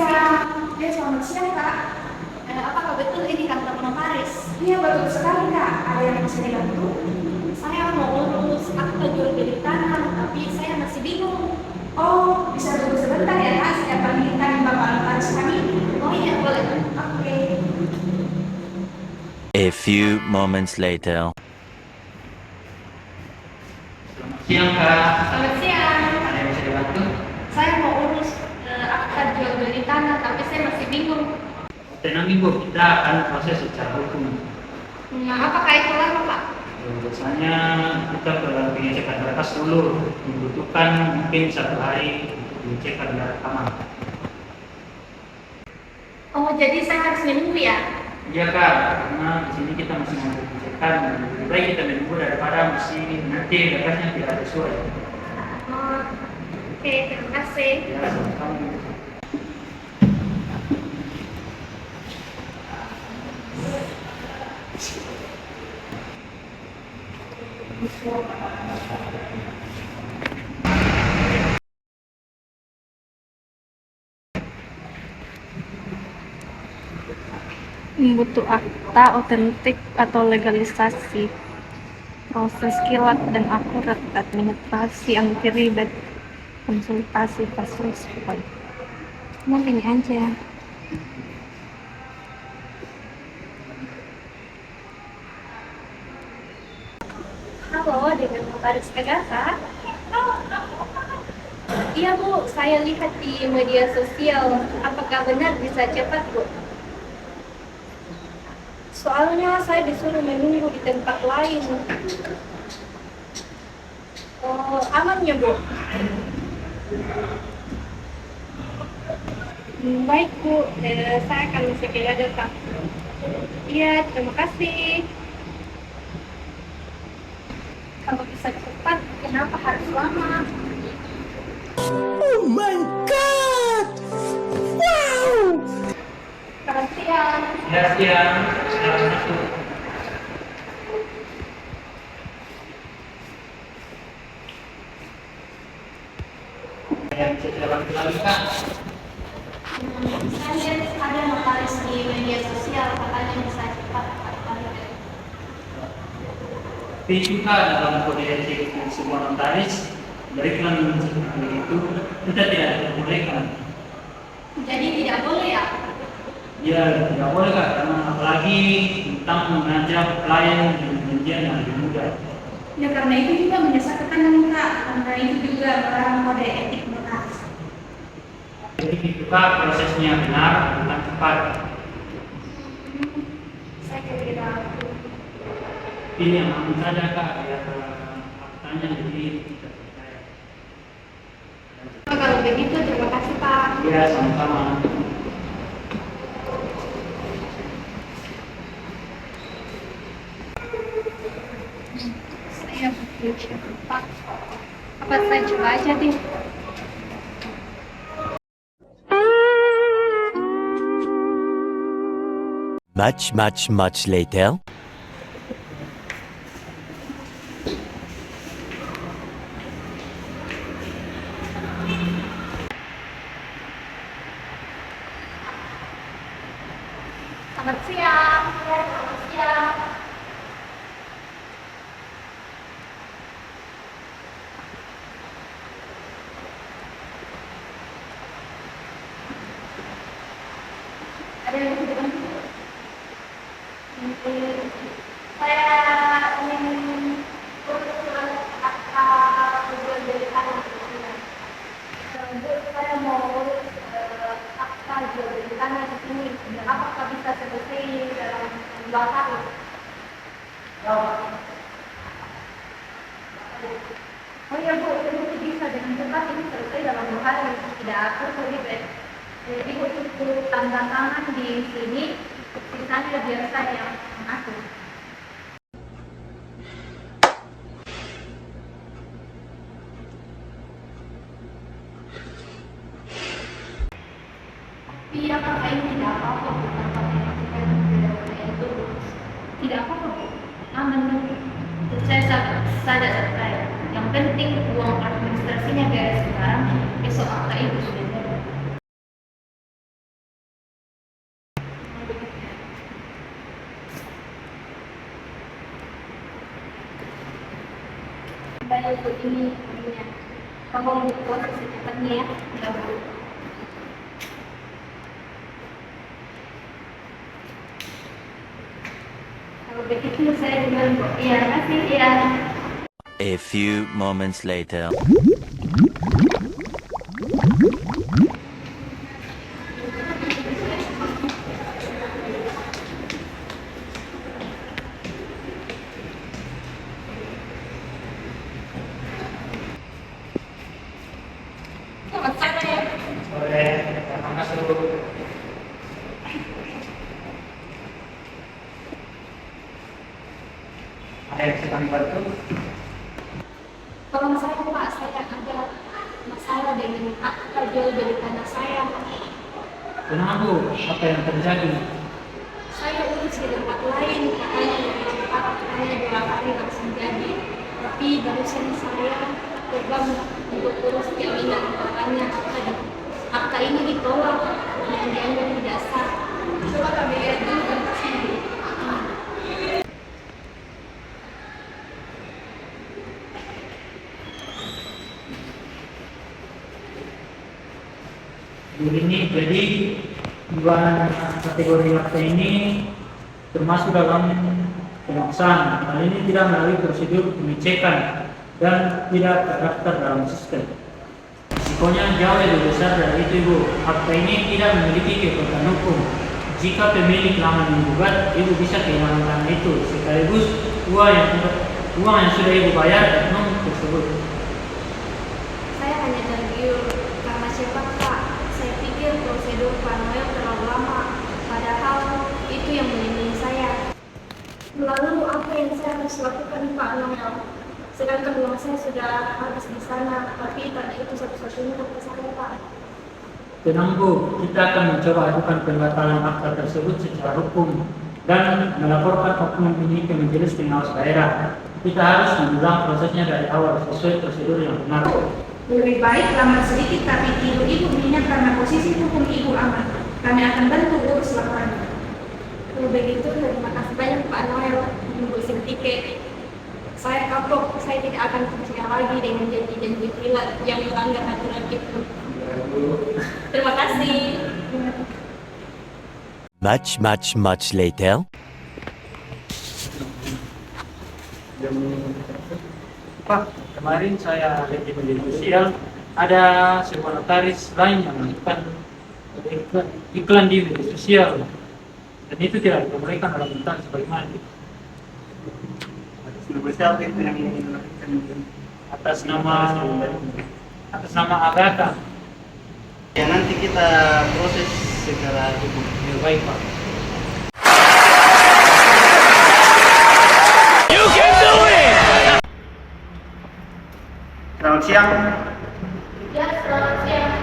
siang. Ya, selamat siang, Kak. Apakah betul ini kantor notaris? Iya, betul sekali, Kak. Ada yang bisa dibantu? Saya mau urus akta jual beli tanah, tapi saya masih bingung. Oh, bisa tunggu sebentar ya, Kak. Saya panggilkan Bapak Notaris kami. Oh iya, boleh. Oke. A few moments later. Selamat siang, Kak. Selamat siang. Ada yang bisa dibantu? Saya mau urus akta jual beli tanah, tapi saya masih bingung. Tenang Ibu, kita akan proses secara hukum. Nah, apakah itu lama, Pak? Biasanya kita pengecekan berkas dulu, membutuhkan mungkin 1 hari untuk pengecekan rekaman. Oh, jadi saya harus menunggu ya? Iya Kak, karena di sini kita masih mau pengecekan, lebih baik kita menunggu daripada mesti nanti berkasnya tidak sesuai. Oh, oke, terima kasih. Ya, sama-sama. Butuh akta otentik atau legalisasi, proses kilat dan akurat, administrasi anti ribet, konsultasi pas respon. Mau ini aja. Halo, dengan notaris Agatha. Iya Bu, saya lihat di media sosial. Apakah benar bisa cepat Bu? Soalnya saya disuruh menunggu di tempat lain. Oh, aman ya Bu? Baik Bu, saya akan segera datang. Iya, terima kasih. Kalau bisa cepat, kenapa harus lama? Oh my god! Wow! Selamat siang. Ya, siang. Selamat masuk. Yang bisa saya bantu lagi, Kak? Saya lihat ada notaris di media sosial, katanya bisa cepat. Tapi juga dalam kode etik sebuah notaris, berikan begitu, kita tidak diperbolehkan. Jadi tidak boleh ya? Ya, tidak boleh Kak, karena apalagi tentang mengajak klien dengan perjanjian yang lebih mudah. Ya, karena itu juga menyesatkan Kak. Karena itu juga melarang kode etik notaris. Jadi itu Kak, prosesnya benar, bukan cepat. Saya kira Ini yang aman saja Kak, biar faktanya jadi tidak percaya. kalau begitu terima kasih Pak. Ya, sama-sama. Saya berpikir Pak, apa saya coba aja deh. Much later. Selamat siang. Selamat siang. Ada yang bisa dibantu? Saya ingin urusan akta jual beli tanah. Saya mau urus akta jual beli tanah di sini. Apakah bisa selesai dalam 2 hari? Oh iya Bu, itu bisa dengan cepat ini selesai dalam 2 hari. Tidak aku ribet. Jadi untuk tanda tangan di sini, sisanya biar saya yang atur. Tapi apakah ini tidak apa-apa Bu? Tanpa menentukan tidak boleh itu. Tidak apa-apa Bu. Aman dulu. Saya saya. Yang penting uang administrasinya beres sekarang, besok akta itu sudah ikut ini namanya ngomong proses secepatnya ya. Ya, Bu. Kalau begitu saya duluan, Bu. Iya, makasih ya. A few moments later. Selamat sore. Sore, masuk. Ada yang sedang bantu? Tolong saya, Pak, saya ada masalah dengan akta jual beli tanah saya. Kenapa Bu? Apa yang terjadi? Saya urus di tempat lain, katanya lebih cepat, katanya 2 hari langsung jadi. Tapi barusan saya coba untuk urus jaminan, katanya akta ini ditolak dan dianggap tidak sah. Coba kami lihat dulu berkasnya. Ini jadi dua kategori akta ini termasuk dalam pemaksaan. Hal ini tidak melalui prosedur pengecekan dan tidak terdaftar dalam sistem. Risikonya jauh lebih besar dari itu, Ibu. Akta ini tidak memiliki kekuatan hukum. Jika pemilik lama menggugat, Ibu bisa kehilangan tanah itu sekaligus uang yang sudah Ibu bayar oknum tersebut. Saya hanya tergiur karena siapa Pak? Saya pikir prosedur Pak Noel terlalu lama, padahal itu yang melindungi saya. Lalu apa yang saya harus lakukan Pak Noel? Sedangkan uang saya sudah habis di sana, tapi tanah itu satu-satunya harta saya Pak. Tenang Bu, kita akan mencoba ajukan pembatalan akta tersebut secara hukum dan melaporkan oknum ini ke Majelis Pengawas Daerah. Kita harus mengulang prosesnya dari awal sesuai prosedur yang benar. Lebih baik lambat sedikit tapi ibu minat karena posisi hukum ibu aman. Kami akan bantu urus laporan. Kalau begitu, terima kasih banyak Pak Noel untuk tiket. Saya kapok, saya tidak akan percaya lagi dengan janji-janji kilat yang melanggar aturan itu. Terima kasih. Much later. Pak, kemarin saya lihat di media sosial ada sebuah notaris lain yang melakukan iklan di media sosial dan itu tidak diperbolehkan dalam tentang sebagaimana atas nama Agatha. Ya nanti kita proses secara hukum. Ya, baik Pak. Selamat siang. Ya, selamat siang.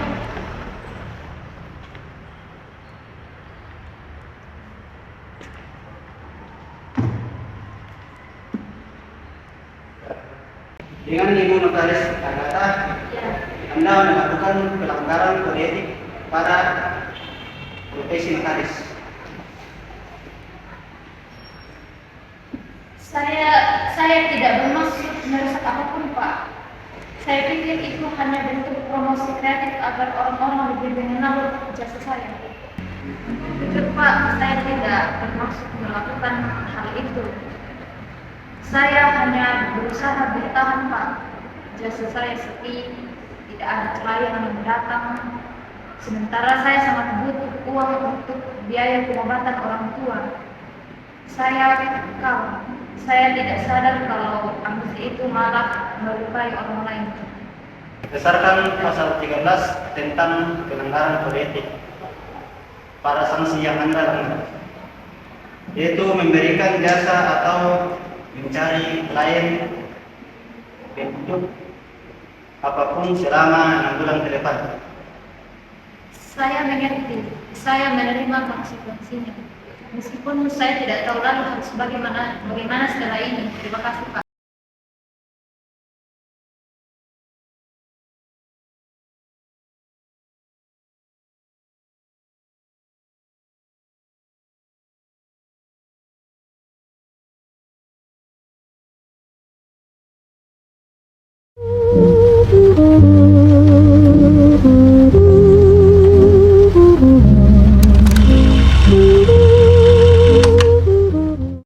Dengan Ibu Notaris Agatha, Ya. Anda melakukan pelanggaran kode etik pada profesi notaris. Saya tidak bermaksud merusak apapun, Pak. Saya pikir itu hanya bentuk promosi kreatif agar orang-orang lebih mengenal jasa saya. Jujur, Pak, saya tidak bermaksud melakukan hal itu. Saya hanya berusaha bertahan, Pak. Jasa saya sepi, tidak ada klien yang datang. Sementara saya sangat butuh uang untuk biaya pengobatan orang tua. Saya tidak sadar kalau ambisi itu malah melukai orang lain. Berdasarkan pasal 13 tentang pelanggaran kode etik, para sanksi yang Anda langgar yaitu memberikan jasa atau mencari klien bentuk apapun selama 6 bulan ke depan. Saya mengerti, saya menerima konsekuensinya. Meskipun saya tidak tahu lagi harus bagaimana setelah ini. Terima kasih, Pak.